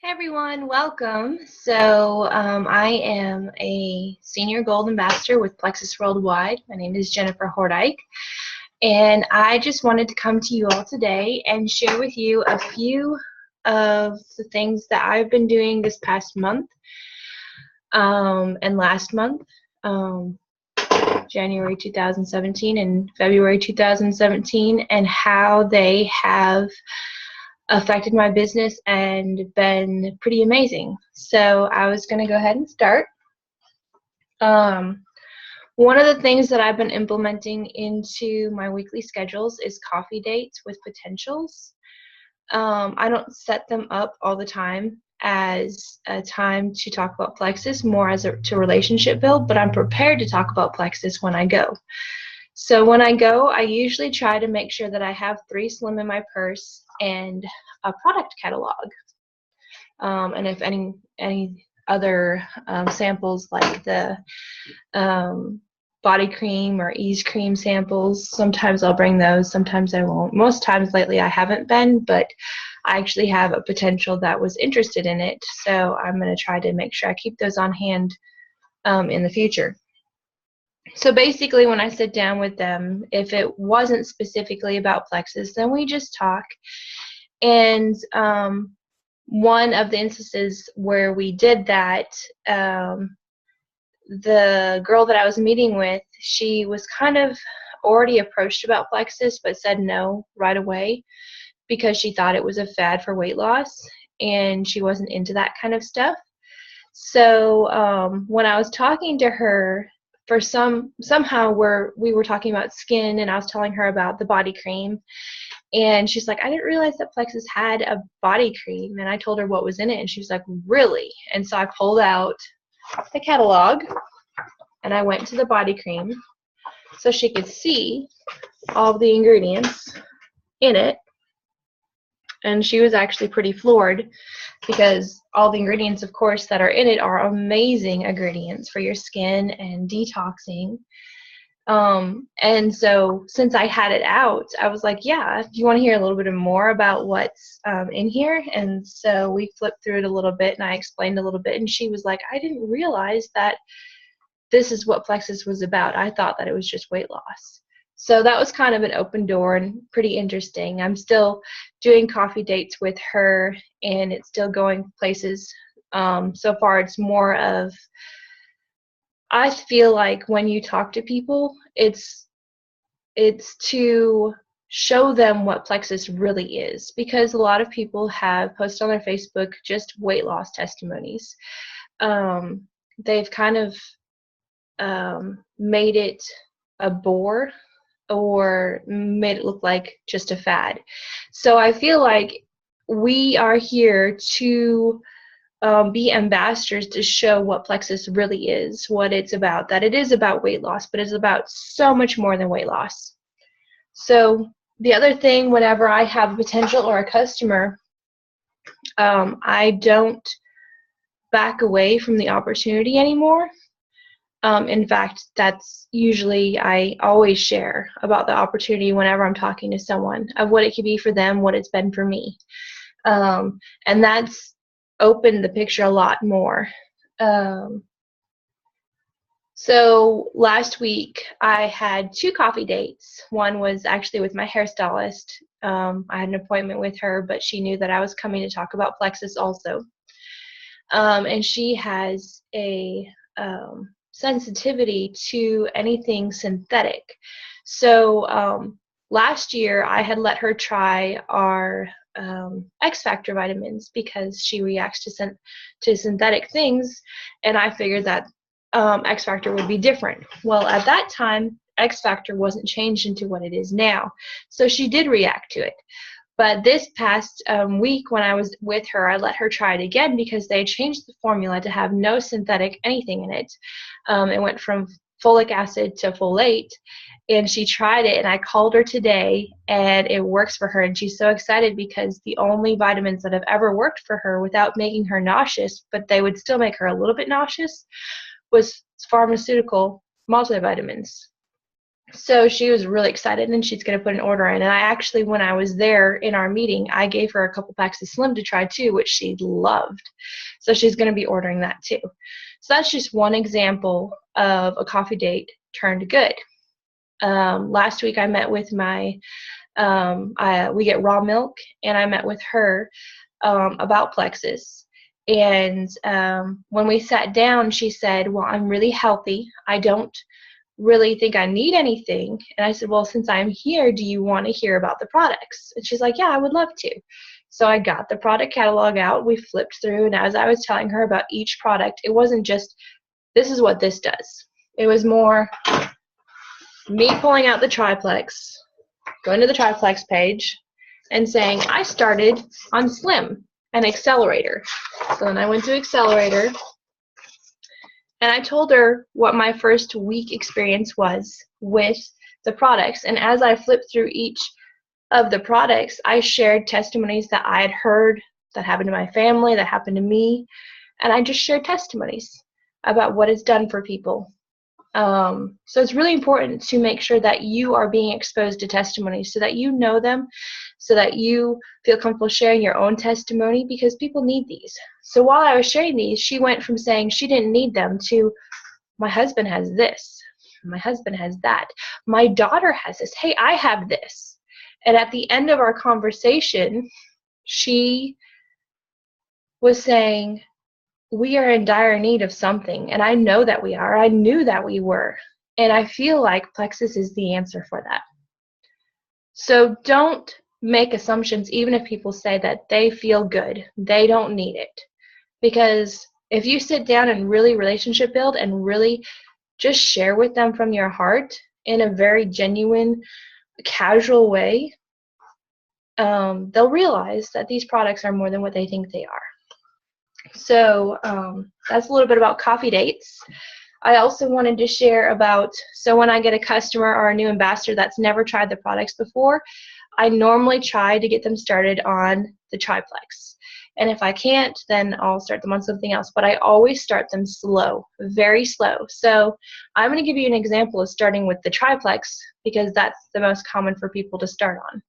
Hey everyone, welcome. I am a senior gold ambassador with Plexus Worldwide. My name is Jennifer Hordijk, and I just wanted to come to you all today and share with you a few of the things that I've been doing this past month and last month, January 2017 and February 2017, and how they have affected my business and been pretty amazing. So I was going to go ahead and start. One of the things that I've been implementing into my weekly schedules is coffee dates with potentials. I don't set them up all the time as a time to talk about Plexus, more as to relationship build, but I'm prepared to talk about Plexus when I go. So when I go, I usually try to make sure that I have 3 Slim in my purse and a product catalog. And if any other samples like the body cream or ease cream samples, sometimes I'll bring those, sometimes I won't. Most times lately I haven't been, but I actually have a potential that was interested in it, so I'm going to try to make sure I keep those on hand in the future. So basically, when I sit down with them, if it wasn't specifically about Plexus, then we just talk. And one of the instances where we did that, the girl that I was meeting with, she was kind of already approached about Plexus, but said no right away because she thought it was a fad for weight loss, and she wasn't into that kind of stuff. So when I was talking to her, somehow we were talking about skin, and I was telling her about the body cream, and she's like, I didn't realize that Plexus had a body cream. And I told her what was in it, and she was like, really? And so I pulled out the catalog and I went to the body cream so she could see all the ingredients in it. And she was actually pretty floored because all the ingredients, of course, that are in it are amazing ingredients for your skin and detoxing. And so since I had it out, I was like, yeah, do you want to hear a little bit more about what's in here? And so we flipped through it a little bit, and I explained a little bit, and she was like, I didn't realize that this is what Plexus was about. I thought that it was just weight loss. So that was kind of an open door and pretty interesting. I'm still doing coffee dates with her, and it's still going places. So far, it's more of, I feel like when you talk to people, it's to show them what Plexus really is, because a lot of people have posted on their Facebook just weight loss testimonies. They've kind of made it a bore or made it look like just a fad. So I feel like we are here to be ambassadors to show what Plexus really is, what it's about, that it is about weight loss, but it's about so much more than weight loss. So the other thing, whenever I have a potential or a customer, I don't back away from the opportunity anymore. In fact, that's usually, I always share about the opportunity whenever I'm talking to someone, of what it could be for them, what it's been for me. And that's opened the picture a lot more. So last week I had 2 coffee dates. One was actually with my hairstylist. I had an appointment with her, but she knew that I was coming to talk about Plexus also. And she has a sensitivity to anything synthetic. So last year I had let her try our X Factor vitamins because she reacts to synthetic things, and I figured that X Factor would be different. Well, at that time, X Factor wasn't changed into what it is now, so she did react to it. But this past week when I was with her, I let her try it again because they changed the formula to have no synthetic anything in it. It went from folic acid to folate, and she tried it, and I called her today, and it works for her, and she's so excited because the only vitamins that have ever worked for her without making her nauseous, but they would still make her a little bit nauseous, was pharmaceutical multivitamins. So she was really excited, and she's going to put an order in. And I actually, when I was there in our meeting, I gave her a couple packs of Slim to try too, which she loved. So she's going to be ordering that too. So that's just one example of a coffee date turned good. Last week I met with my, we get raw milk, and I met with her about Plexus. And when we sat down, she said, well, I'm really healthy. I don't really think I need anything. And I said, well, since I'm here, do you want to hear about the products? And she's like, yeah, I would love to. So I got the product catalog out, we flipped through, and as I was telling her about each product, it wasn't just, this is what this does. It was more me pulling out the triplex, going to the triplex page, and saying, I started on Slim and Accelerator. So then I went to Accelerator, and I told her what my first week experience was with the products. And as I flipped through each of the products, I shared testimonies that I had heard that happened to my family, that happened to me. And I just shared testimonies about what it's done for people. So it's really important to make sure that you are being exposed to testimonies so that you know them, so that you feel comfortable sharing your own testimony, because people need these. So while I was sharing these, she went from saying she didn't need them to, my husband has this, my husband has that, my daughter has this, hey, I have this. And at the end of our conversation, she was saying, we are in dire need of something, and I know that we are. I knew that we were, and I feel like Plexus is the answer for that. So don't make assumptions, even if people say that they feel good. They don't need it, because if you sit down and really relationship build and really just share with them from your heart in a very genuine, casual way, they'll realize that these products are more than what they think they are. So that's a little bit about coffee dates. I also wanted to share about, so when I get a customer or a new ambassador that's never tried the products before, I normally try to get them started on the triplex. And if I can't, then I'll start them on something else. But I always start them slow, very slow. So I'm going to give you an example of starting with the triplex, because that's the most common for people to start on.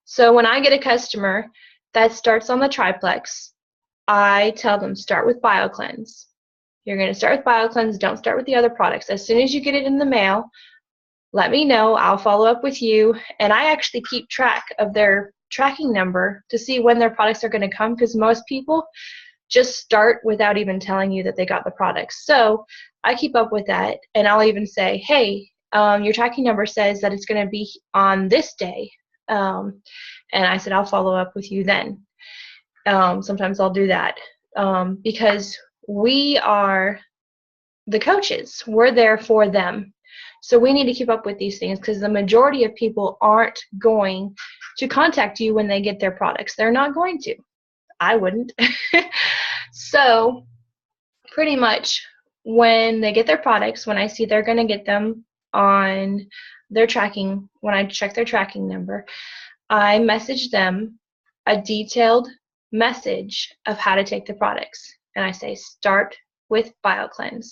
So when I get a customer that starts on the triplex, I tell them, start with BioCleanse. You're going to start with BioCleanse. Don't start with the other products. As soon as you get it in the mail, let me know. I'll follow up with you. And I actually keep track of their tracking number to see when their products are going to come, because most people just start without even telling you that they got the products. So I keep up with that, and I'll even say, hey, your tracking number says that it's going to be on this day. And I said, I'll follow up with you then. Sometimes I'll do that because we are the coaches. We're there for them. So we need to keep up with these things, because the majority of people aren't going to contact you when they get their products. They're not going to. I wouldn't. So pretty much when they get their products, when I see they're going to get them on their tracking, when I check their tracking number, I message them a detailed message of how to take the products. And I say, start with BioCleanse.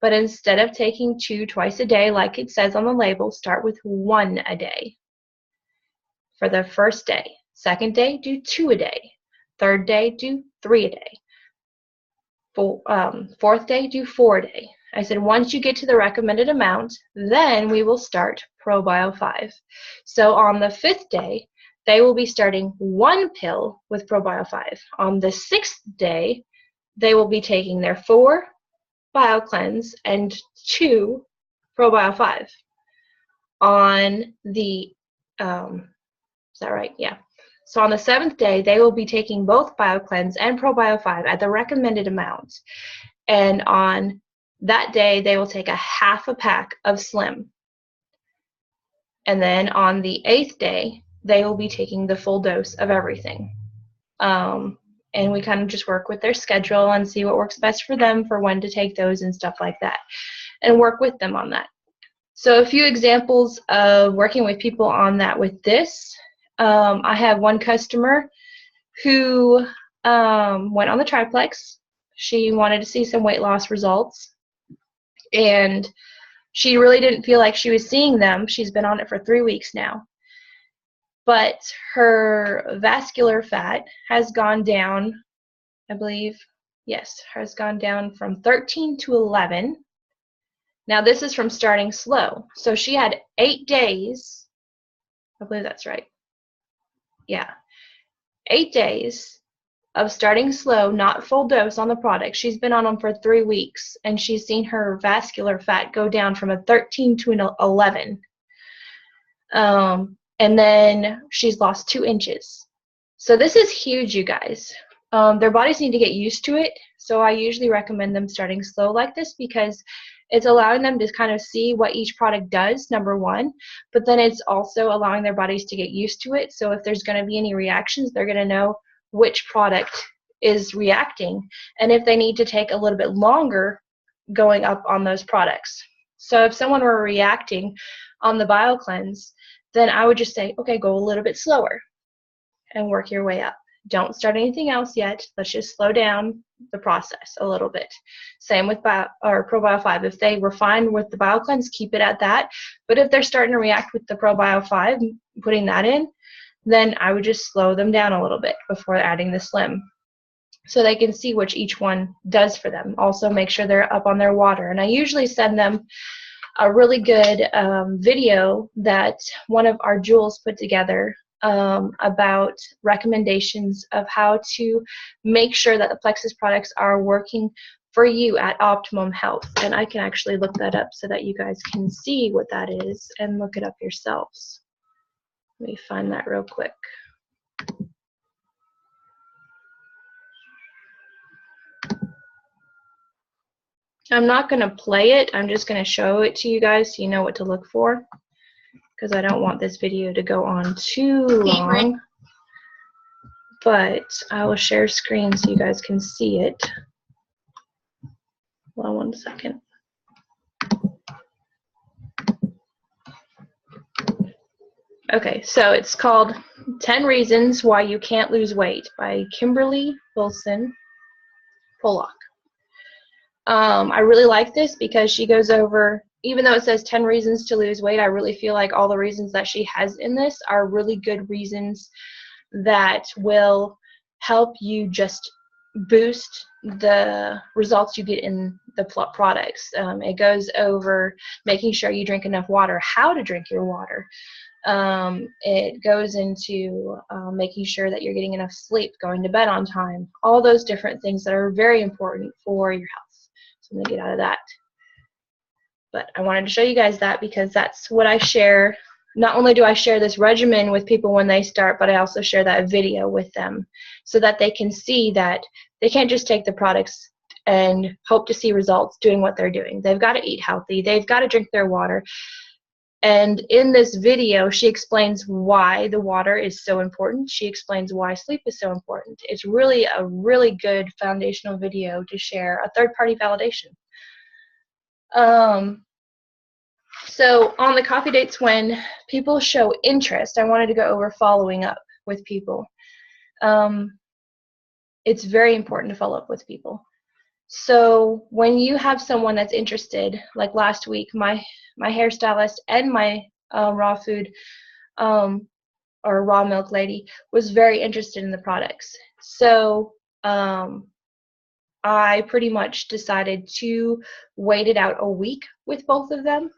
But instead of taking 2 twice a day like it says on the label, start with 1 a day for the first day. Second day, do 2 a day. Third day, do 3 a day. Fourth day, do 4 a day. I said, once you get to the recommended amount, then we will start ProBio 5. So on the 5th day, they will be starting 1 pill with ProBio 5. On the 6th day, they will be taking their 4 BioCleanse and 2 ProBio 5. On the, is that right? Yeah. So on the 7th day, they will be taking both BioCleanse and ProBio 5 at the recommended amount. And on that day, they will take a half a pack of Slim. And then on the 8th day, they will be taking the full dose of everything. And we kind of just work with their schedule and see what works best for them for when to take those and stuff like that, and work with them on that. So a few examples of working with people on that with this. I have one customer who went on the triplex. She wanted to see some weight loss results, and She really didn't feel like she was seeing them. She's been on it for 3 weeks now. But her vascular fat has gone down, I believe, yes, has gone down from 13 to 11. Now this is from starting slow. So she had 8 days, I believe that's right. Yeah, 8 days of starting slow, not full dose on the product. She's been on them for 3 weeks, and she's seen her vascular fat go down from a 13 to an 11. And then she's lost 2 inches. So this is huge, you guys. Their bodies need to get used to it. So I usually recommend them starting slow like this, because it's allowing them to kind of see what each product does, number one, but then it's also allowing their bodies to get used to it. So if there's going to be any reactions, they're going to know which product is reacting, and if they need to take a little bit longer going up on those products. So if someone were reacting on the BioCleanse, then I would just say, okay, go a little bit slower and work your way up. Don't start anything else yet. Let's just slow down the process a little bit. Same with ProBio 5. If they were fine with the BioCleanse, keep it at that. But if they're starting to react with the ProBio 5, putting that in, then I would just slow them down a little bit before adding the Slim, so they can see which each one does for them. Also make sure they're up on their water. And I usually send them a really good video that one of our Jules put together about recommendations of how to make sure that the Plexus products are working for you at optimum health. And I can actually look that up so that you guys can see what that is and look it up yourselves. Let me find that real quick. I'm not going to play it. I'm just going to show it to you guys so you know what to look for, because I don't want this video to go on too long. But I will share screen so you guys can see it. Hold on one second. Okay, so it's called 10 Reasons Why You Can't Lose Weight by Kimberly Wilson Pollock. I really like this because she goes over, even though it says 10 reasons to lose weight, I really feel like all the reasons that she has in this are really good reasons that will help you just boost the results you get in the products. It goes over making sure you drink enough water, how to drink your water. It goes into making sure that you're getting enough sleep, going to bed on time, all those different things that are very important for your health. So I'm going to get out of that. But I wanted to show you guys that because that's what I share. Not only do I share this regimen with people when they start, but I also share that video with them so that they can see that they can't just take the products and hope to see results doing what they're doing. They've got to eat healthy. They've got to drink their water. And in this video, she explains why the water is so important. She explains why sleep is so important. It's really a really good foundational video to share a third-party validation. So on the coffee dates, when people show interest, I wanted to go over following up with people. It's very important to follow up with people. So when you have someone that's interested, like last week, my hairstylist and my raw food or raw milk lady was very interested in the products. So I pretty much decided to wait it out a week with both of them.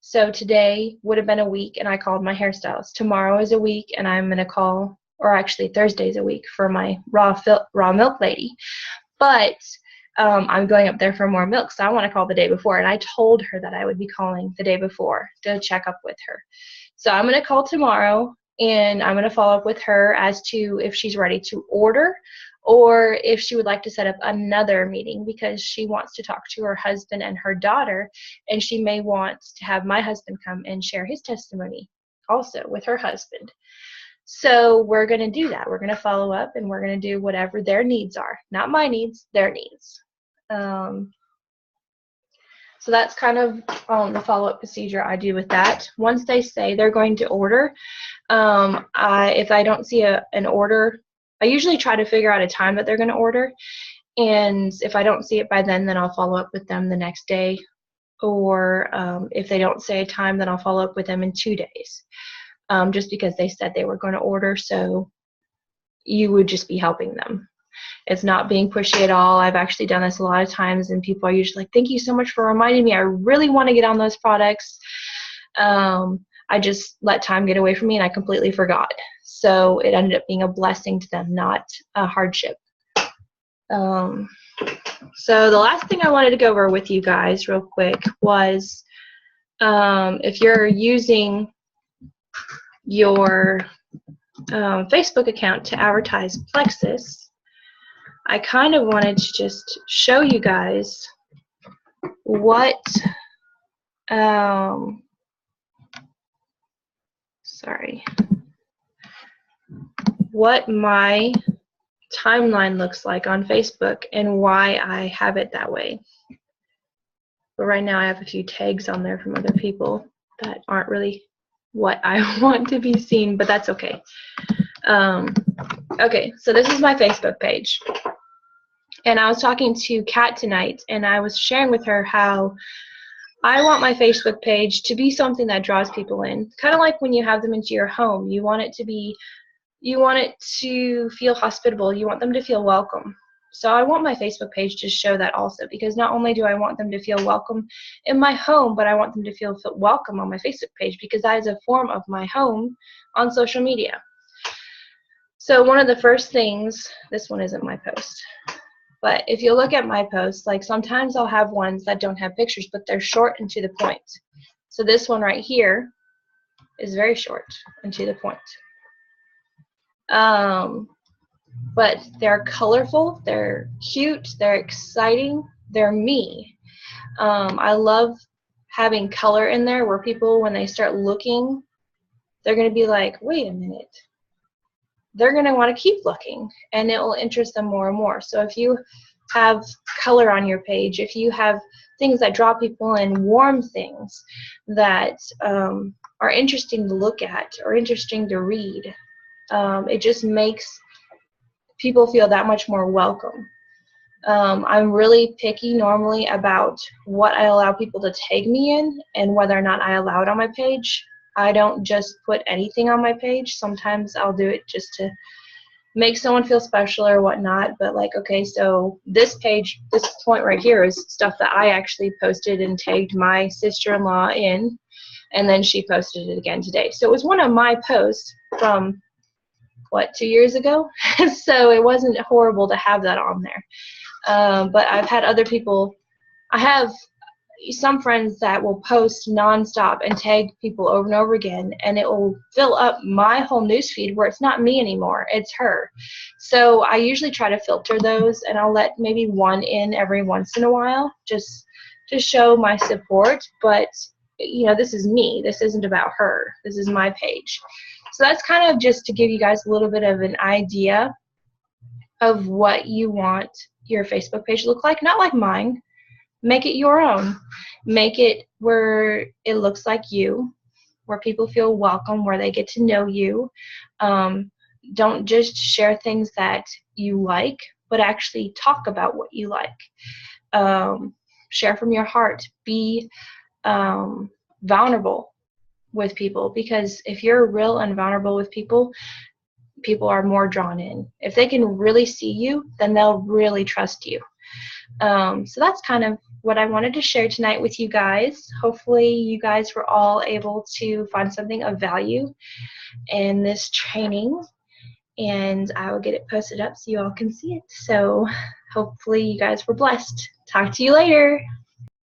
So today would have been a week, and I called my hairstylist. Tomorrow is a week, and I'm going to call, or actually Thursday's a week for my raw milk lady. But I'm going up there for more milk, so I want to call the day before. And I told her that I would be calling the day before to check up with her. So I'm going to call tomorrow, and I'm going to follow up with her as to if she's ready to order or if she would like to set up another meeting, because she wants to talk to her husband and her daughter, and she may want to have my husband come and share his testimony also with her husband. So we're going to do that. We're going to follow up, and we're going to do whatever their needs are. Not my needs, their needs. So that's kind of the follow-up procedure I do with that. Once they say they're going to order, if I don't see an order, I usually try to figure out a time that they're going to order. And if I don't see it by then I'll follow up with them the next day or if they don't say a time, then I'll follow up with them in 2 days, just because they said they were going to order, so you would just be helping them. It's not being pushy at all. I've actually done this a lot of times, and people are usually like, thank you so much for reminding me. I really want to get on those products. I just let time get away from me, and I completely forgot. So it ended up being a blessing to them, not a hardship. So the last thing I wanted to go over with you guys real quick was if you're using your Facebook account to advertise Plexus, I kind of wanted to just show you guys what what my timeline looks like on Facebook and why I have it that way. But right now I have a few tags on there from other people that aren't really what I want to be seen, but that's okay. Okay, so this is my Facebook page. And I was talking to Kat tonight, and I was sharing with her how I want my Facebook page to be something that draws people in. Kind of like when you have them into your home. You want it to feel hospitable. You want them to feel welcome. So I want my Facebook page to show that also, because not only do I want them to feel welcome in my home, but I want them to feel welcome on my Facebook page, because that is a form of my home on social media. So one of the first things, this one isn't my post, but if you look at my posts, like sometimes I'll have ones that don't have pictures, but they're short and to the point. So this one right here is very short and to the point. But they're colorful, they're cute, they're exciting, they're me. I love having color in there where people, when they start looking, they're going to be like, wait a minute. They're going to want to keep looking, and it will interest them more and more. So if you have color on your page, if you have things that draw people in, warm things that are interesting to look at or interesting to read, it just makes people feel that much more welcome. I'm really picky normally about what I allow people to tag me in and whether or not I allow it on my page. I don't just put anything on my page. Sometimes I'll do it just to make someone feel special or whatnot, but like, okay, so this page, this point right here is stuff that I actually posted and tagged my sister-in-law in, and then she posted it again today. So it was one of my posts from, what, 2 years ago? So it wasn't horrible to have that on there. But I've had other people, I have some friends that will post nonstop and tag people over and over again, and it will fill up my whole newsfeed where it's not me anymore, it's her. So I usually try to filter those, and I'll let maybe one in every once in a while just to show my support. But you know, this is me, this isn't about her, this is my page. So that's kind of just to give you guys a little bit of an idea of what you want your Facebook page to look like. Not like mine. Make it your own. Make it where it looks like you, where people feel welcome, where they get to know you. Don't just share things that you like, but actually talk about what you like. Share from your heart. Be vulnerable with people, because if you're real and vulnerable with people, people are more drawn in. If they can really see you, then they'll really trust you. So that's kind of what I wanted to share tonight with you guys. Hopefully you guys were all able to find something of value in this training, and I will get it posted up so you all can see it. So hopefully you guys were blessed. Talk to you later.